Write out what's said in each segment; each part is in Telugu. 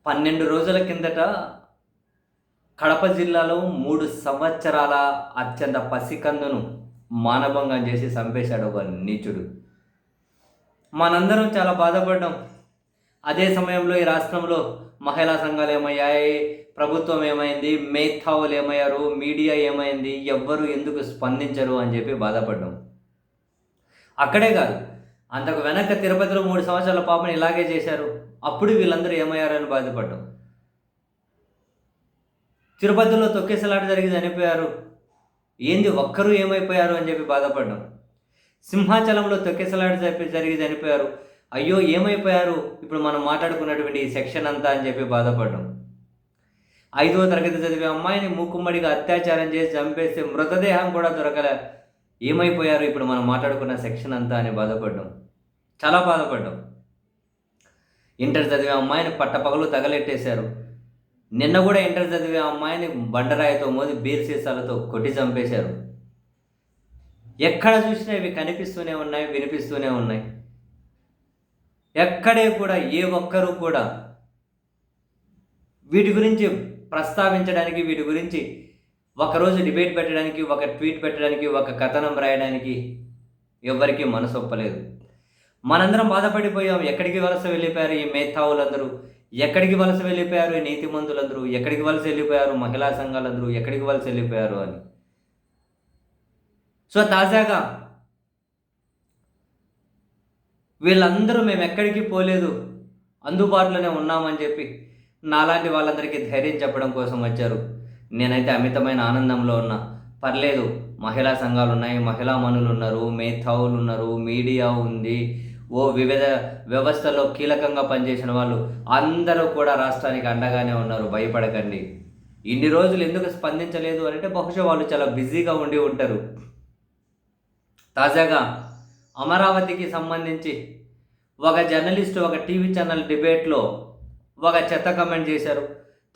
12 రోజుల కిందట కడప జిల్లాలో 3 సంవత్సరాల అత్యంత పసికందును మానభంగం చేసి చంపేశాడు ఒక నీచుడు. మనందరం చాలా బాధపడ్డాం. అదే సమయంలో ఈ రాష్ట్రంలో మహిళా సంఘాలు ఏమయ్యాయి, ప్రభుత్వం ఏమైంది, మేధావులు ఏమయ్యారు, మీడియా ఏమైంది, ఎవ్వరు ఎందుకు స్పందించరు అని చెప్పి బాధపడ్డాం. అక్కడే కాదు, అంతకు వెనక తిరుపతిలో 3 సంవత్సరాల పాపని ఇలాగే చేశారు. అప్పుడు వీళ్ళందరూ ఏమయ్యారని బాధపడ్డాం. తిరుపతిలో తొక్కేసలాట జరిగి చనిపోయారు. ఏంది ఒక్కరు ఏమైపోయారు అని చెప్పి బాధపడ్డాం. సింహాచలంలో తొక్కేసలాట జరిగి చనిపోయారు. అయ్యో ఏమైపోయారు ఇప్పుడు మనం మాట్లాడుకున్నటువంటి ఈ సెక్షన్ అంతా అని చెప్పి బాధపడ్డాం. 5వ తరగతి చదివే అమ్మాయిని మూకుమ్మడిగా అత్యాచారం చేసి చంపేస్తే మృతదేహం కూడా దొరకలే. ఏమైపోయారు ఇప్పుడు మనం మాట్లాడుకున్న సెక్షన్ అంతా అని బాధపడ్డాం. చాలా బాధపడ్డాం. ఇంటర్ చదివే అమ్మాయిని పట్టపగలు తగలెట్టేశారు. నిన్న కూడా ఇంటర్ చదివే అమ్మాయిని బండరాయితో మోది బీర్ సీసాలతో కొట్టి చంపేశారు. ఎక్కడ చూసినా ఇవి కనిపిస్తూనే ఉన్నాయి, వినిపిస్తూనే ఉన్నాయి. ఎక్కడే కూడా ఏ ఒక్కరూ కూడా వీటి గురించి ప్రస్తావించడానికి, వీటి గురించి ఒకరోజు డిబేట్ పెట్టడానికి, ఒక ట్వీట్ పెట్టడానికి, ఒక కథనం రాయడానికి ఎవరికీ మనసు ఒప్పలేదు. మనందరం బాధపడిపోయాం. ఎక్కడికి వలస వెళ్ళిపోయారు ఈ మేధావులందరూ, ఎక్కడికి వలస వెళ్ళిపోయారు ఈ నీతిమంతులందరూ, ఎక్కడికి వలస వెళ్ళిపోయారు మహిళా సంఘాలందరూ, ఎక్కడికి వలస వెళ్ళిపోయారు అని. సో తాజాగా వీళ్ళందరూ మేము ఎక్కడికి పోలేదు, అందుబాటులోనే ఉన్నామని చెప్పి నాలాంటి వాళ్ళందరికీ ధైర్యం చెప్పడం కోసం వచ్చారు. నేనైతే అమితమైన ఆనందంలో ఉన్నా. పర్లేదు, మహిళా సంఘాలు ఉన్నాయి, మహిళా మనులు ఉన్నారు, మేధావులు ఉన్నారు, మీడియా ఉంది, వివిధ వ్యవస్థలో కీలకంగా పనిచేసిన వాళ్ళు అందరూ కూడా రాష్ట్రానికి అండగానే ఉన్నారు. భయపడకండి. ఇన్ని రోజులు ఎందుకు స్పందించలేదు అంటే బహుశా వాళ్ళు చాలా బిజీగా ఉండి ఉంటారు. తాజాగా అమరావతికి సంబంధించి ఒక జర్నలిస్టు ఒక టీవీ ఛానల్ డిబేట్లో ఒక చెత్త కమెంట్ చేశారు.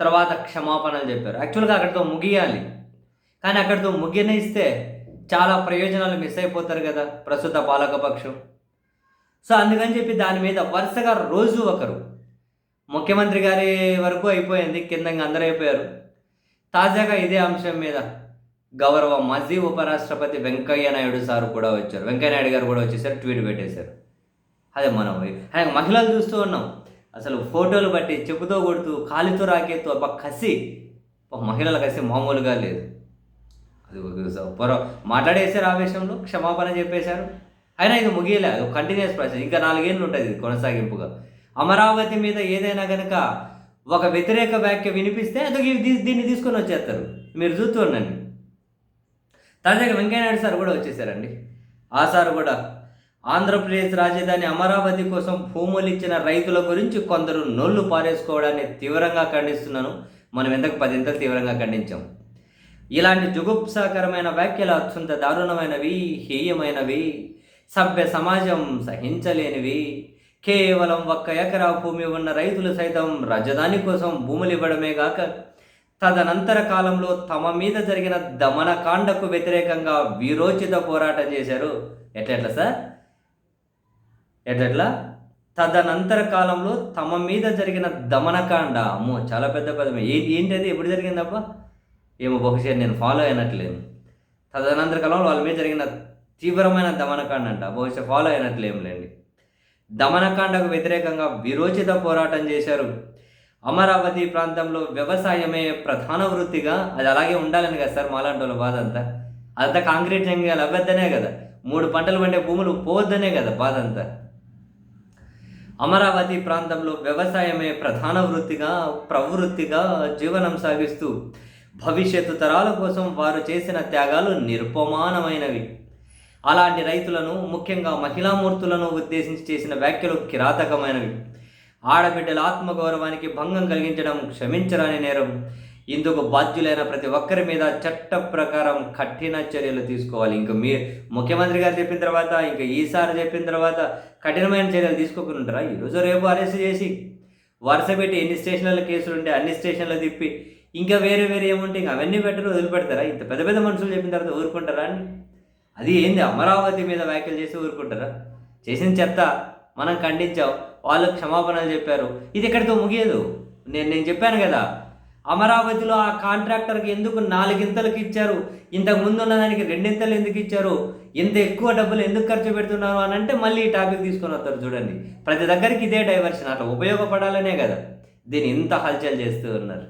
తర్వాత క్షమాపణలు చెప్పారు. యాక్చువల్గా అక్కడితో ముగియాలి, కానీ అక్కడితో ముగియనిస్తే చాలా ప్రయోజనాలు మిస్ అయిపోతారు కదా ప్రస్తుత పాలకపక్షం. సో అందుకని చెప్పి దాని మీద వరుసగా రోజు ఒకరు, ముఖ్యమంత్రి గారి వరకు అయిపోయింది, కింద అందరూ అయిపోయారు. తాజాగా ఇదే అంశం మీద గౌరవ మాజీ ఉపరాష్ట్రపతి వెంకయ్య నాయుడు సార్ కూడా వచ్చారు. వెంకయ్య నాయుడు గారు కూడా వచ్చేసారు, ట్వీట్ పెట్టేశారు. అదే మనం మహిళలు చూస్తూ ఉన్నాం. అసలు ఫోటోలు బట్టి చెప్పుతో కొడుతూ, కాలితో రాకేస్తూ, కసి, మహిళల కసి మామూలుగా లేదు. అది మాట్లాడేశారు, ఆవేశంలో క్షమాపణ చెప్పేశారు. అయినా ఇది ముగియలే, అది కంటిన్యూస్ ప్రాసెస్. ఇంకా 4 ఏళ్ళు ఉంటుంది ఇది కొనసాగింపుగా. అమరావతి మీద ఏదైనా కనుక ఒక వ్యతిరేక వ్యాఖ్య వినిపిస్తే అది దీన్ని తీసుకొని వచ్చేస్తారు. మీరు చూస్తూ ఉండండి. తాజాగా వెంకయ్యనాయుడు సార్ కూడా వచ్చేసారండి. ఆ సార్ కూడా ఆంధ్రప్రదేశ్ రాజధాని అమరావతి కోసం భూములు ఇచ్చిన రైతుల గురించి కొందరు నోళ్లు పారేసుకోవడాన్ని తీవ్రంగా ఖండిస్తున్నాను. మనం ఎంతకు 10 తీవ్రంగా ఖండించాం. ఇలాంటి జుగుప్సాకరమైన వ్యాఖ్యలు అత్యంత దారుణమైనవి, హేయమైనవి, సభ్య సమాజం సహించలేనివి. కేవలం 1 ఎకరా భూమి ఉన్న రైతులు సైతం రాజధాని కోసం భూములు ఇవ్వడమే గాక తదనంతర కాలంలో తమ మీద జరిగిన దమనకాండకు వ్యతిరేకంగా వీరోచిత పోరాటం చేశారు. ఎట్లా సార్, ఎట్లా? తదనంతర కాలంలో తమ మీద జరిగిన దమనకాండ. అమ్మో, చాలా పెద్ద పదమే. ఏంటది, ఎప్పుడు జరిగిందబ్బా? ఏమో, బహుశా నేను ఫాలో అయినట్లేము. తదనంతర కాలంలో వాళ్ళ మీద జరిగిన తీవ్రమైన దమనకాండ అంట, బహుశా ఫాలో అయినట్లేంలేండి. దమనకాండకు వ్యతిరేకంగా విరోచిత పోరాటం చేశారు. అమరావతి ప్రాంతంలో వ్యవసాయమే ప్రధాన వృత్తిగా, అది అలాగే ఉండాలని కదా సార్ మాలాంటి వాళ్ళ బాధ అంతా. అదంతా కాంక్రీట్ జంగాలు అవ్వద్దనే కదా, 3 పంటలు పండే భూములు పోవద్దనే కదా బాధ అంతా. అమరావతి ప్రాంతంలో వ్యవసాయమే ప్రధాన వృత్తిగా, ప్రవృత్తిగా జీవనం సాగిస్తూ భవిష్యత్తు తరాల కోసం వారు చేసిన త్యాగాలు నిరుపమానమైనవి. అలాంటి రైతులను, ముఖ్యంగా మహిళామూర్తులను ఉద్దేశించి చేసిన వ్యాఖ్యలు కిరాతకమైనవి. ఆడబిడ్డల ఆత్మగౌరవానికి భంగం కలిగించడం క్షమించరాని నేరం. ఇందుకు బాధ్యులైన ప్రతి ఒక్కరి మీద చట్ట ప్రకారం కఠిన చర్యలు తీసుకోవాలి. ఇంకా ముఖ్యమంత్రి గారు చెప్పిన తర్వాత, ఇంకా ఈసారి చెప్పిన తర్వాత కఠినమైన చర్యలు తీసుకోకుండా ఉంటారా? ఈరోజు రేపు అరెస్ట్ చేసి వరుస పెట్టి ఎన్ని స్టేషన్లలో కేసులు ఉంటే అన్ని స్టేషన్లో తిప్పి ఇంకా వేరే ఏముంటే ఇంకా అవన్నీ పెట్టరు, వదిలిపెడతారా? ఇంత పెద్ద పెద్ద మనుషులు చెప్పిన తర్వాత ఊరుకుంటారా అండి? అది ఏంది, అమరావతి మీద వ్యాఖ్యలు చేసి ఊరుకుంటారా? చేసిన చెత్త మనం ఖండించాం, వాళ్ళు క్షమాపణలు చెప్పారు. ఇది ఎక్కడితో ముగియదు. నేను చెప్పాను కదా, అమరావతిలో ఆ కాంట్రాక్టర్కి ఎందుకు 4 ఇంతలకు ఇచ్చారు, ఇంతకు ముందు ఉన్నదానికి 2 ఇంతలు ఎందుకు ఇచ్చారు, ఇంత ఎక్కువ డబ్బులు ఎందుకు ఖర్చు పెడుతున్నారు అని అంటే మళ్ళీ ఈ టాపిక్ తీసుకొని వస్తారు చూడండి. ప్రతి దగ్గరికి ఇదే డైవర్షన్, అట్లా ఉపయోగపడాలనే కదా దీన్ని ఇంత హల్చల్ చేస్తూ ఉన్నారు.